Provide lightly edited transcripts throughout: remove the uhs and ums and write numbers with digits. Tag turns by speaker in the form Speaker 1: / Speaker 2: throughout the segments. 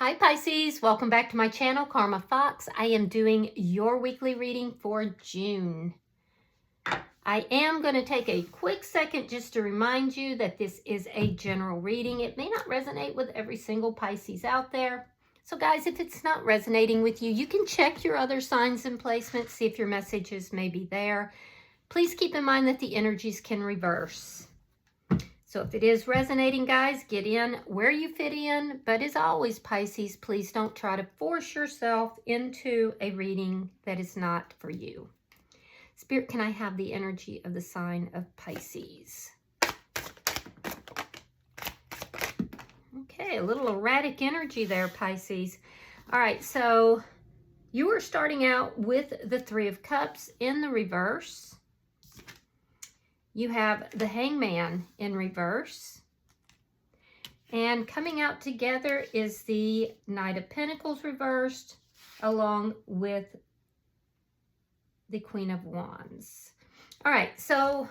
Speaker 1: Hi Pisces, welcome back to my channel, Karma Fox. I am doing your weekly reading for June. I am going to take a quick second just to remind you that this is a general reading. It may not resonate with every single Pisces out there. So guys, if it's not resonating with you, you can check your other signs and placements, see if your messages may be there. Please keep in mind that the energies can reverse. So if it is resonating, guys, get in where you fit in. But as always, Pisces, please don't try to force yourself into a reading that is not for you. Spirit, can I have the energy of the sign of Pisces? Okay, a little erratic energy there, Pisces. All right, so you are starting out with the Three of Cups in the reverse. You have the Hangman in reverse. And coming out together is the Knight of Pentacles reversed, along with the Queen of Wands. All right, so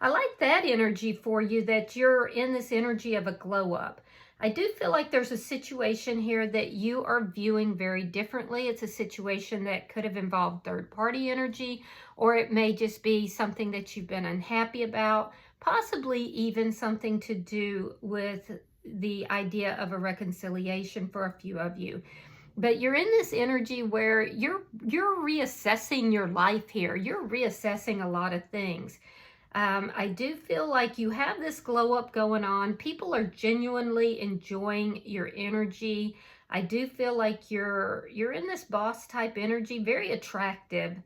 Speaker 1: I like that energy for you, that you're in this energy of a glow up. I do feel like there's a situation here that you are viewing very differently. It's a situation that could have involved third-party energy, or it may just be something that you've been unhappy about, possibly even something to do with the idea of a reconciliation for a few of you. But you're in this energy where you're reassessing your life here. You're reassessing a lot of things. I do feel like you have this glow up going on. People are genuinely enjoying your energy. I do feel like you're in this boss type energy, very attractive.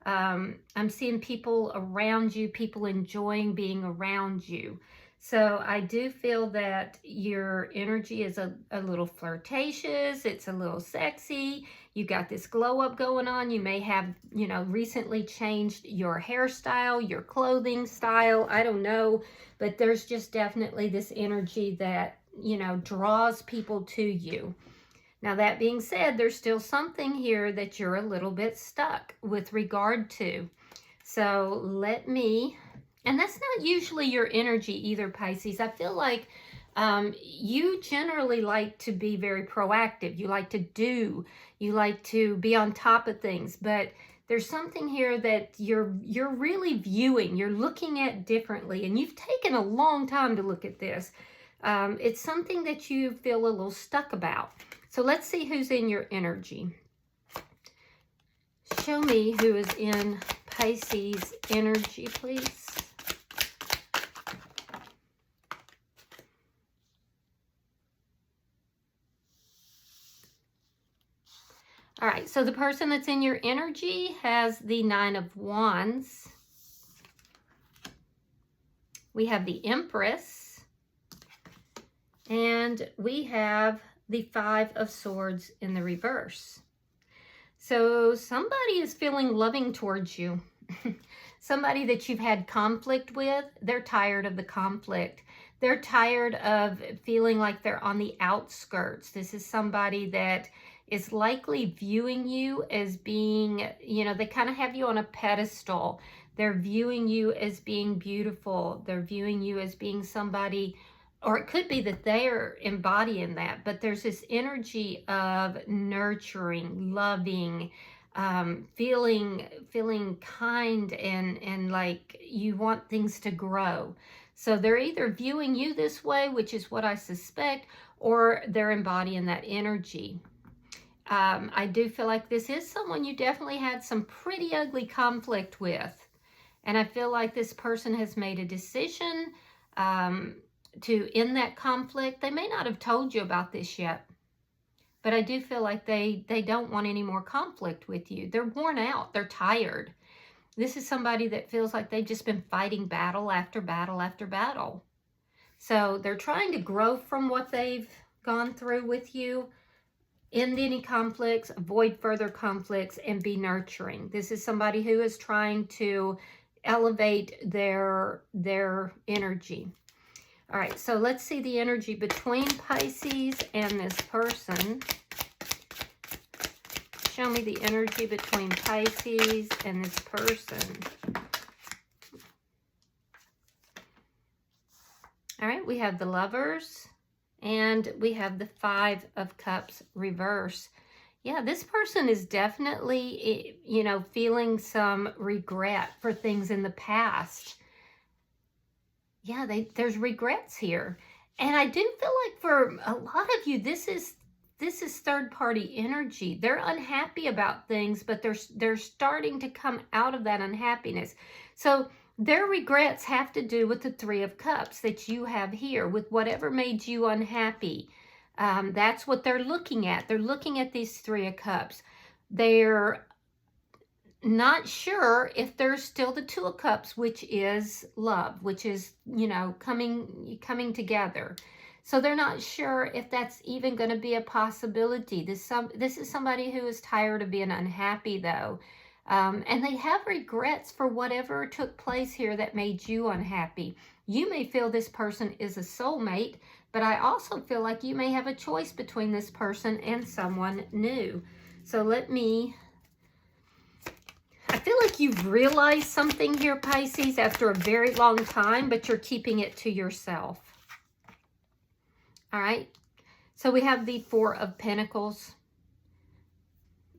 Speaker 1: I'm seeing people around you, people enjoying being around you. So I do feel that your energy is a little flirtatious. It's a little sexy. You got this glow up going on. You may have, recently changed your hairstyle, your clothing style. I don't know, but there's just definitely this energy that, draws people to you. Now, that being said, there's still something here that you're a little bit stuck with regard to. So let me... And that's not usually your energy either, Pisces. I feel like you generally like to be very proactive. You like to do. You like to be on top of things. But there's something here that you're really viewing. You're looking at differently. And you've taken a long time to look at this. It's something that you feel a little stuck about. So let's see who's in your energy. Show me who is in Pisces energy, please. All right, so the person that's in your energy has the Nine of Wands. We have the Empress. And we have the Five of Swords in the reverse. So somebody is feeling loving towards you. Somebody that you've had conflict with, they're tired of the conflict. They're tired of feeling like they're on the outskirts. This is somebody that is likely viewing you as being, they kind of have you on a pedestal. They're viewing you as being beautiful. They're viewing you as being somebody, or it could be that they are embodying that, but there's this energy of nurturing, loving, feeling kind and like you want things to grow. So they're either viewing you this way, which is what I suspect, or they're embodying that energy. I do feel like this is someone you definitely had some pretty ugly conflict with. And I feel like this person has made a decision to end that conflict. They may not have told you about this yet, but I do feel like they don't want any more conflict with you. They're worn out. They're tired. This is somebody that feels like they've just been fighting battle after battle after battle. So they're trying to grow from what they've gone through with you, end any conflicts, avoid further conflicts, and be nurturing. This is somebody who is trying to elevate their energy. All right, so let's see the energy between Pisces and this person. Show me the energy between Pisces and this person. All right, we have the Lovers And we have the Five of Cups reverse. Yeah, this person is definitely, you know, feeling some regret for things in the past. Yeah, there's regrets here. And I do feel like for a lot of you, this is third-party energy. They're unhappy about things, but they're starting to come out of that unhappiness. So their regrets have to do with the Three of Cups that you have here, with whatever made you unhappy. That's what they're looking at. They're looking at these Three of Cups. They're not sure if there's still the Two of Cups, which is love, which is, you know, coming together. So they're not sure if that's even going to be a possibility. This is somebody who is tired of being unhappy, though. And they have regrets for whatever took place here that made you unhappy. You may feel this person is a soulmate, but I also feel like you may have a choice between this person and someone new. So I feel like you've realized something here, Pisces, after a very long time, but you're keeping it to yourself. All right. So we have the Four of Pentacles.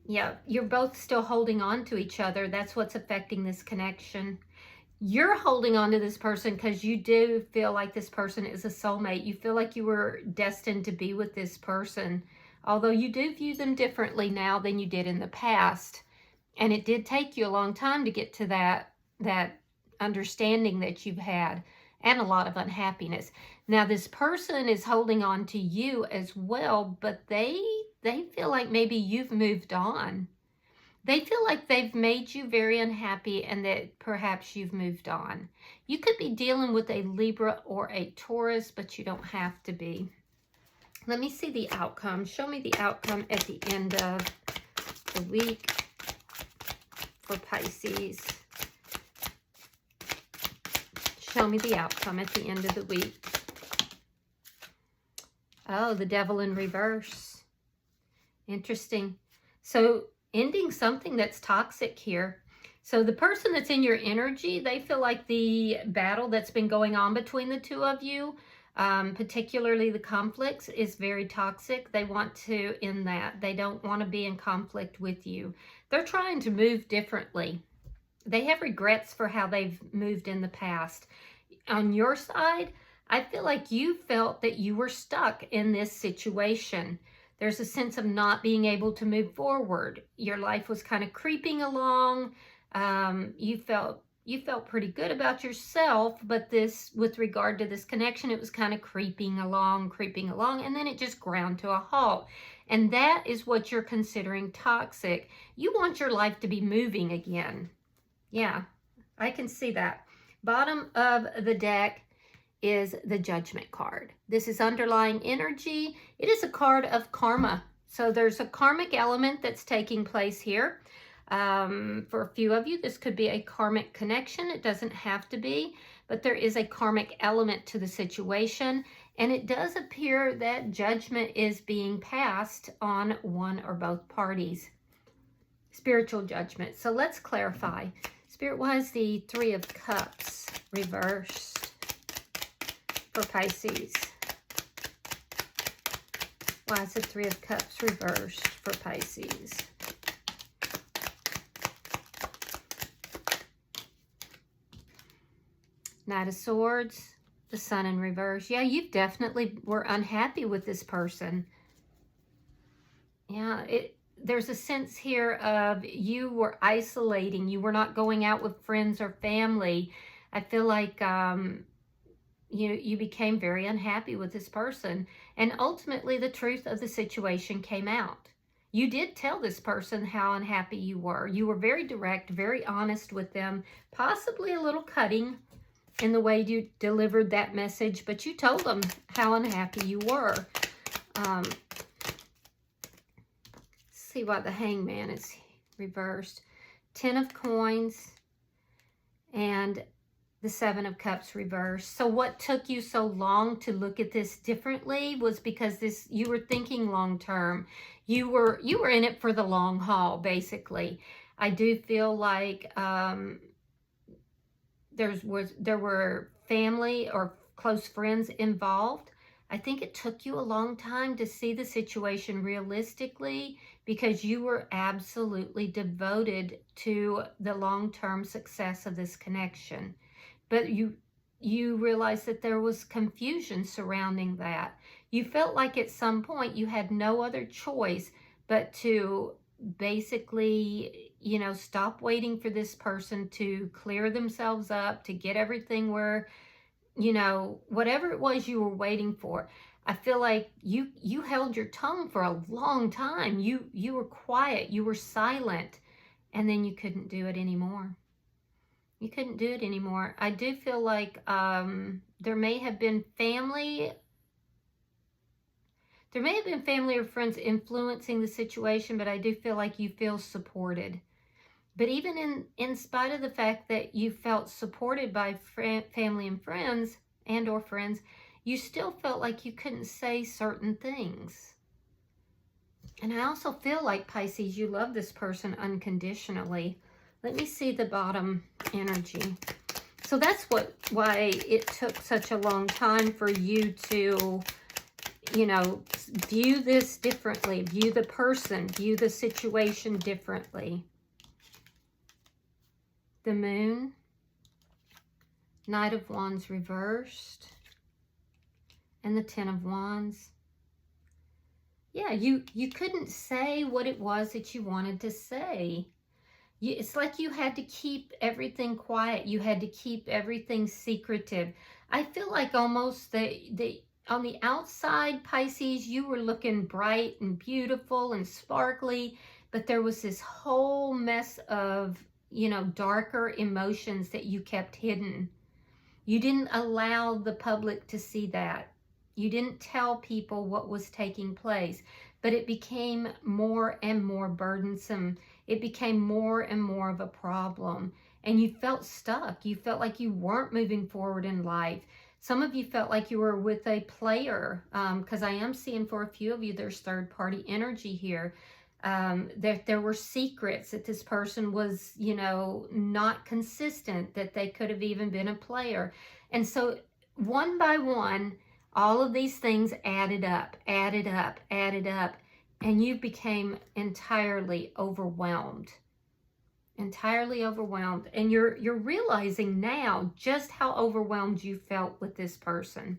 Speaker 1: Yeah, you're both still holding on to each other. That's what's affecting this connection. You're holding on to this person because you do feel like this person is a soulmate. You feel like you were destined to be with this person, although you do view them differently now than you did in the past. And it did take you a long time to get to that understanding that you've had, and a lot of unhappiness. Now, this person is holding on to you as well, but they feel like maybe you've moved on. They feel like they've made you very unhappy and that perhaps you've moved on. You could be dealing with a Libra or a Taurus, but you don't have to be. Let me see the outcome. Show me the outcome at the end of the week for Pisces. Show me the outcome at the end of the week. Oh, the Devil in reverse. Interesting. So ending something that's toxic here. So the person that's in your energy, they feel like the battle that's been going on between the two of you, particularly the conflicts, is very toxic. They want to end that. They don't want to be in conflict with you. They're trying to move differently. They have regrets for how they've moved in the past. On your side, I feel like you felt that you were stuck in this situation. There's a sense of not being able to move forward. Your life was kind of creeping along. You felt pretty good about yourself, but this, with regard to this connection, it was kind of creeping along, and then it just ground to a halt. And that is what you're considering toxic. You want your life to be moving again. Yeah, I can see that. Bottom of the deck is the Judgment card. This is underlying energy. It is a card of karma. So there's a karmic element that's taking place here. For a few of you, this could be a karmic connection. It doesn't have to be, but there is a karmic element to the situation. And it does appear that judgment is being passed on one or both parties. Spiritual judgment. So let's clarify. Spirit, why is the Three of Cups reversed for Pisces? Why is the Three of Cups reversed for Pisces? Knight of Swords, the Sun in reverse. Yeah, you definitely were unhappy with this person. Yeah, there's a sense here of you were isolating. You were not going out with friends or family. I feel like you became very unhappy with this person. And ultimately, the truth of the situation came out. You did tell this person how unhappy you were. You were very direct, very honest with them, possibly a little cutting in the way you delivered that message, but you told them how unhappy you were. See why the Hangman is reversed. 10 of Coins and the 7 of Cups reversed. So what took you so long to look at this differently was because you were thinking long term. You were in it for the long haul, basically. I do feel like there were family or close friends involved. I think it took you a long time to see the situation realistically because you were absolutely devoted to the long-term success of this connection. But you realized that there was confusion surrounding that. You felt like at some point you had no other choice but to basically, you know, stop waiting for this person to clear themselves up, to get everything where, you know, whatever it was you were waiting for. I feel like you held your tongue for a long time. You were quiet, you were silent, and then you couldn't do it anymore. You couldn't do it anymore. I do feel like there may have been family or friends influencing the situation, but I do feel like you feel supported. But even in spite of the fact that you felt supported by family and friends or friends, you still felt like you couldn't say certain things. And I also feel like, Pisces, you love this person unconditionally. Let me see the bottom energy. So that's why it took such a long time for you to, you know, view this differently, view the person, view the situation differently. The Moon, Knight of Wands reversed, and the Ten of Wands. Yeah, you couldn't say what it was that you wanted to say. It's like you had to keep everything quiet. You had to keep everything secretive. I feel like almost that on the outside, Pisces, you were looking bright and beautiful and sparkly, but there was this whole mess of, you know, darker emotions that you kept hidden. You didn't allow the public to see that. You didn't tell people what was taking place, but it became more and more burdensome. It became more and more of a problem, and you felt stuck. You felt like you weren't moving forward in life. Some of you felt like you were with a player, because I am seeing for a few of you there's third-party energy here. That there were secrets, that this person was, you know, not consistent, that they could have even been a player. And so one by one, all of these things added up, and you became entirely overwhelmed. Entirely overwhelmed. And you're realizing now just how overwhelmed you felt with this person.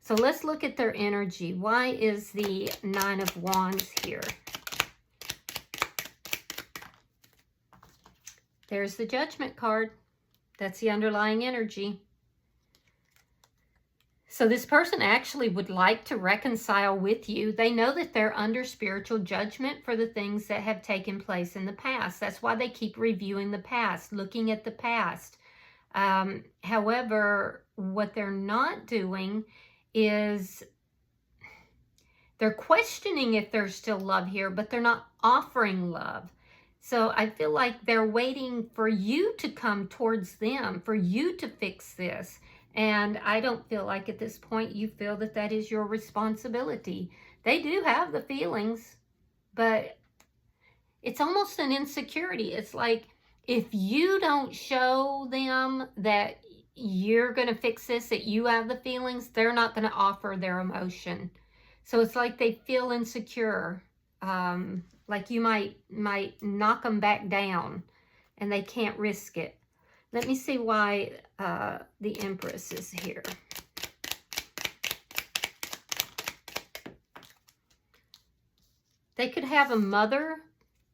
Speaker 1: So let's look at their energy. Why is the Nine of Wands here? There's the Judgment card. That's the underlying energy. So this person actually would like to reconcile with you. They know that they're under spiritual judgment for the things that have taken place in the past. That's why they keep reviewing the past, looking at the past. However, what they're not doing is they're questioning if there's still love here, but they're not offering love. So I feel like they're waiting for you to come towards them, for you to fix this. And I don't feel like at this point you feel that that is your responsibility. They do have the feelings, but it's almost an insecurity. It's like if you don't show them that you're going to fix this, that you have the feelings, they're not going to offer their emotion. So it's like they feel insecure. Like you might knock them back down and they can't risk it. Let me see why the Empress is here. They could have a mother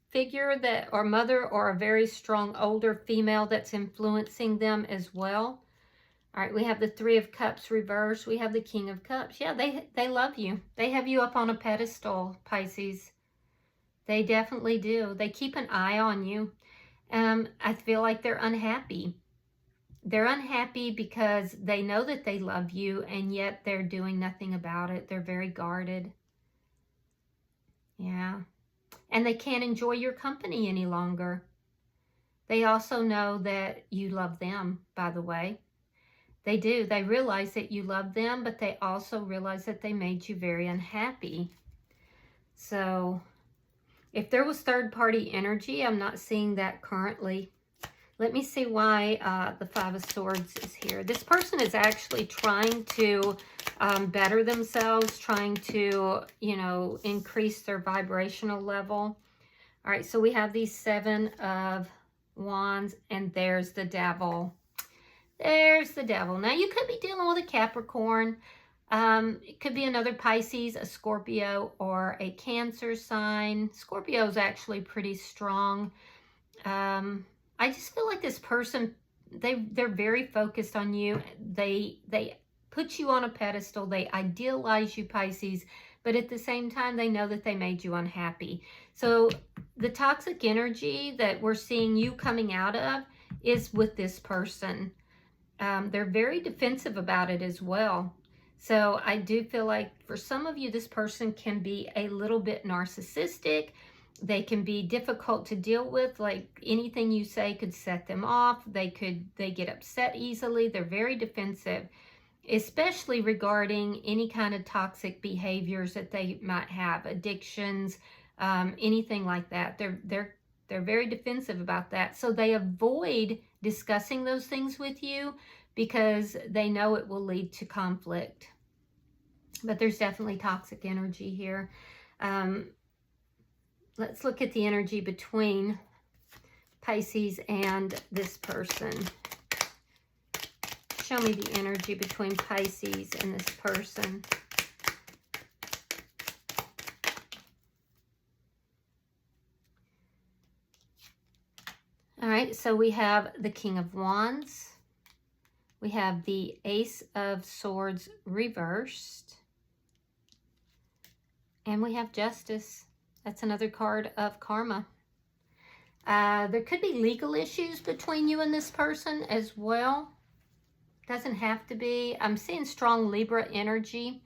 Speaker 1: figure or a very strong older female that's influencing them as well. All right, we have the Three of Cups reversed. We have the King of Cups. Yeah, they love you. They have you up on a pedestal, Pisces. They definitely do. They keep an eye on you. I feel like they're unhappy. They're unhappy because they know that they love you, and yet they're doing nothing about it. They're very guarded. Yeah. And they can't enjoy your company any longer. They also know that you love them, by the way. They do. They realize that you love them, but they also realize that they made you very unhappy. So if there was third-party energy, I'm not seeing that currently. Let me see why the Five of Swords is here. This person is actually trying to better themselves, trying to, you know, increase their vibrational level. All right, so we have these 7 of Wands, and there's the Devil. There's the Devil. Now, you could be dealing with a Capricorn. It could be another Pisces, a Scorpio, or a Cancer sign. Scorpio is actually pretty strong. I just feel like this person, they're very focused on you. They put you on a pedestal. They idealize you, Pisces, but at the same time, they know that they made you unhappy. So the toxic energy that we're seeing you coming out of is with this person. They're very defensive about it as well. So I do feel like for some of you, this person can be a little bit narcissistic. They can be difficult to deal with. Like anything you say could set them off. They get upset easily. They're very defensive, especially regarding any kind of toxic behaviors that they might have, addictions, anything like that. They're very defensive about that. So they avoid discussing those things with you because they know it will lead to conflict. But there's definitely toxic energy here. Let's look at the energy between Pisces and this person. Show me the energy between Pisces and this person. All right, so we have the King of Wands. We have the Ace of Swords reversed. And we have Justice. That's another card of karma. There could be legal issues between you and this person as well. Doesn't have to be. I'm seeing strong Libra energy.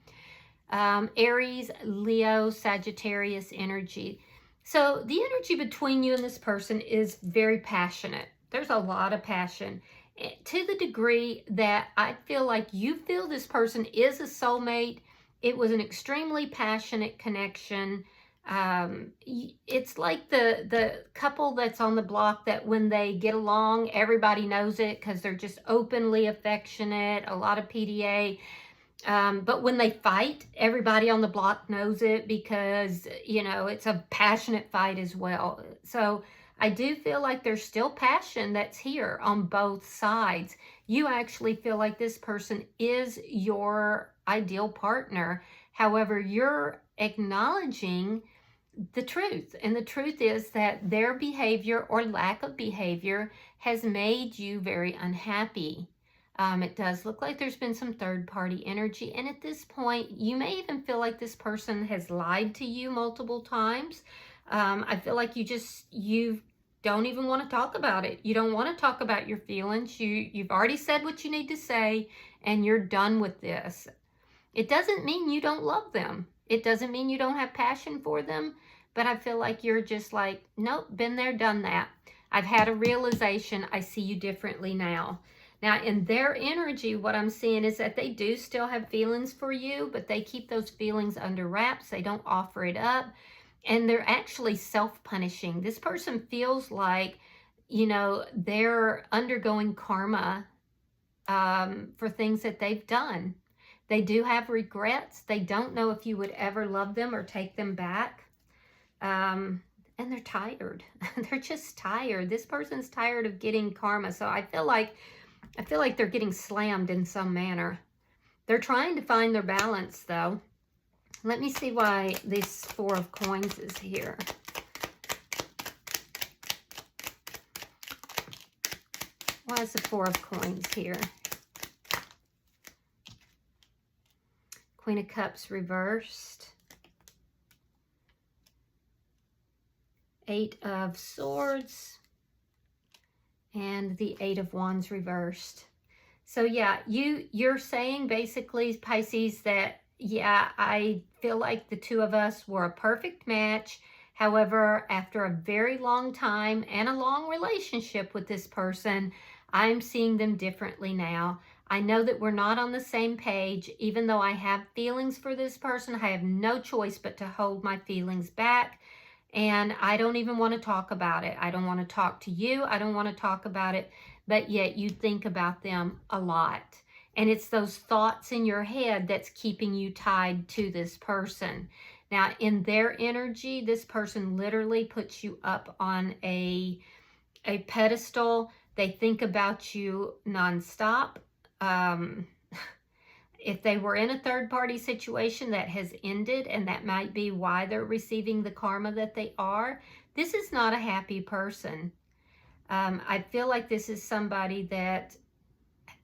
Speaker 1: Aries, Leo, Sagittarius energy. So the energy between you and this person is very passionate. There's a lot of passion, to the degree that I feel like you feel this person is a soulmate. It was an extremely passionate connection. It's like the couple that's on the block that when they get along, everybody knows it because they're just openly affectionate, a lot of PDA. But when they fight, everybody on the block knows it because, you know, it's a passionate fight as well. So I do feel like there's still passion that's here on both sides. You actually feel like this person is your ideal partner. However, you're acknowledging the truth. And the truth is that their behavior or lack of behavior has made you very unhappy. It does look like there's been some third-party energy. And at this point, you may even feel like this person has lied to you multiple times. I feel like you don't even want to talk about it. You don't want to talk about your feelings. You've already said what you need to say, and you're done with this. It doesn't mean you don't love them. It doesn't mean you don't have passion for them. But I feel like you're just like, nope, been there, done that. I've had a realization. I see you differently now. Now, in their energy, what I'm seeing is that they do still have feelings for you, but they keep those feelings under wraps. They don't offer it up. And they're actually self-punishing. This person feels like, you know, they're undergoing karma for things that they've done. They do have regrets. They don't know if you would ever love them or take them back. And they're tired. They're just tired. This person's tired of getting karma. So I feel like they're getting slammed in some manner. They're trying to find their balance, though. Let me see why this Four of Coins is here. Why is the Four of Coins here? Queen of Cups reversed. Eight of Swords. And the Eight of Wands reversed. So yeah, you're saying basically, Pisces, that yeah, I feel like the two of us were a perfect match. However, after a very long time and a long relationship with this person, I'm seeing them differently now. I know that we're not on the same page. Even though I have feelings for this person, I have no choice but to hold my feelings back. And I don't even want to talk about it. I don't want to talk to you. I don't want to talk about it. But yet you think about them a lot. And it's those thoughts in your head that's keeping you tied to this person. Now, in their energy, this person literally puts you up on a pedestal. They think about you nonstop. If they were in a third-party situation that has ended, and that might be why they're receiving the karma that they are, this is not a happy person. I feel like this is somebody that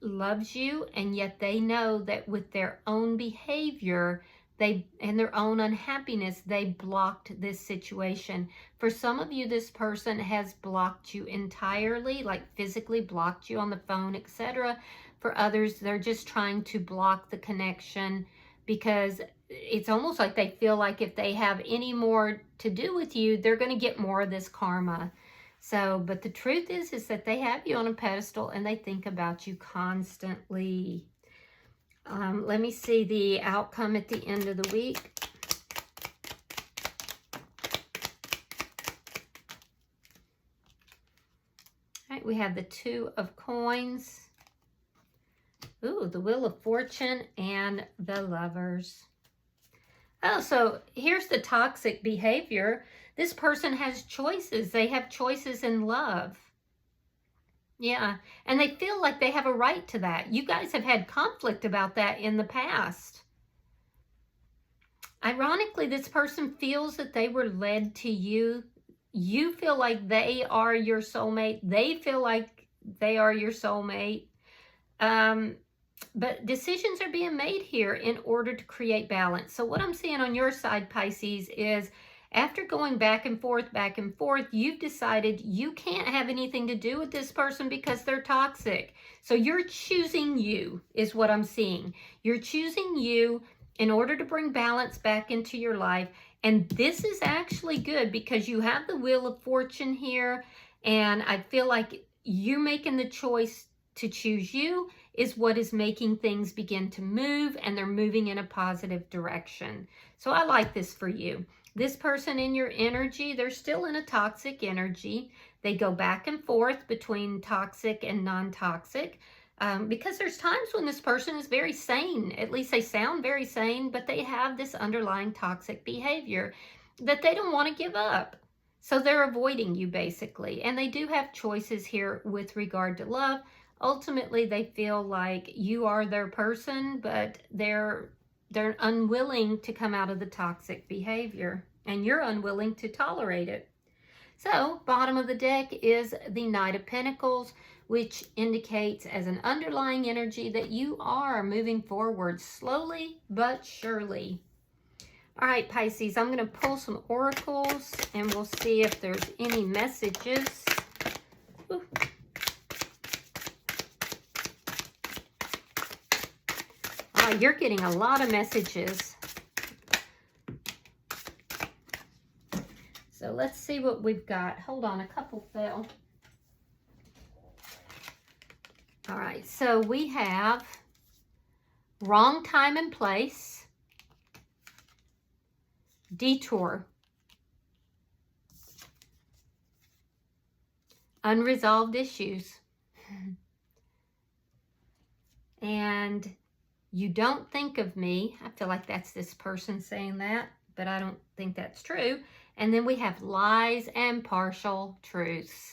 Speaker 1: loves you, and yet they know that with their own behavior and their own unhappiness, they blocked this situation. For some of you, this person has blocked you entirely, like physically blocked you on the phone, etc. For others, they're just trying to block the connection because it's almost like they feel like if they have any more to do with you, they're going to get more of this karma. So, but the truth is that they have you on a pedestal and they think about you constantly. Let me see the outcome at the end of the week. All right, we have the Two of Coins. Ooh, the Wheel of Fortune and the Lovers. Oh, so here's the toxic behavior. This person has choices. They have choices in love. Yeah, and they feel like they have a right to that. You guys have had conflict about that in the past. Ironically, this person feels that they were led to you. You feel like they are your soulmate. They feel like they are your soulmate. But decisions are being made here in order to create balance. So what I'm seeing on your side, Pisces, is after going back and forth, you've decided you can't have anything to do with this person because they're toxic. So you're choosing you, is what I'm seeing. You're choosing you in order to bring balance back into your life. And this is actually good because you have the Wheel of Fortune here. And I feel like you making the choice to choose you is what is making things begin to move, and they're moving in a positive direction. So I like this for you. This person in your energy, they're still in a toxic energy. They go back and forth between toxic and non-toxic because there's times when this person is very sane. At least they sound very sane, but they have this underlying toxic behavior that they don't want to give up. So they're avoiding you basically. And they do have choices here with regard to love. Ultimately, they feel like you are their person, but they're unwilling to come out of the toxic behavior, and you're unwilling to tolerate it. So, bottom of the deck is the Knight of Pentacles, which indicates as an underlying energy that you are moving forward slowly but surely. All right, Pisces, I'm going to pull some oracles, and we'll see if there's any messages. Ooh. You're getting a lot of messages. So let's see what we've got. Hold on, a couple fell. All right, so we have wrong time and place, detour, unresolved issues, and you don't think of me. I feel like that's this person saying that, but I don't think that's true. And then we have lies and partial truths.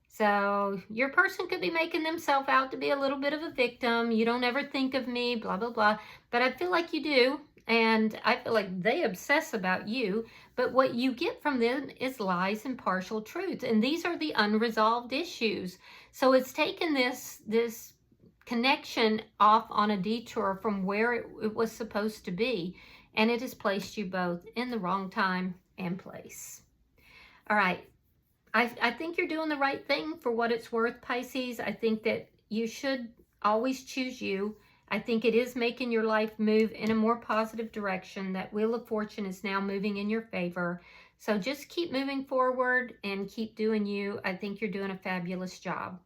Speaker 1: So your person could be making themselves out to be a little bit of a victim. You don't ever think of me, blah, blah, blah. But I feel like you do. And I feel like they obsess about you. But what you get from them is lies and partial truths. And these are the unresolved issues. So it's taken this connection off on a detour from where it was supposed to be, and it has placed you both in the wrong time and place. All right, I think you're doing the right thing for what it's worth, Pisces. I think that you should always choose you. I think it is making your life move in a more positive direction. That Wheel of Fortune is now moving in your favor. So just keep moving forward and keep doing you. I think you're doing a fabulous job.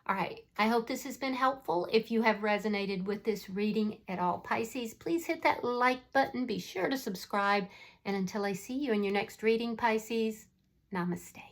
Speaker 1: All right, I hope this has been helpful. If you have resonated with this reading at all, Pisces, please hit that like button. Be sure to subscribe. And until I see you in your next reading, Pisces, namaste.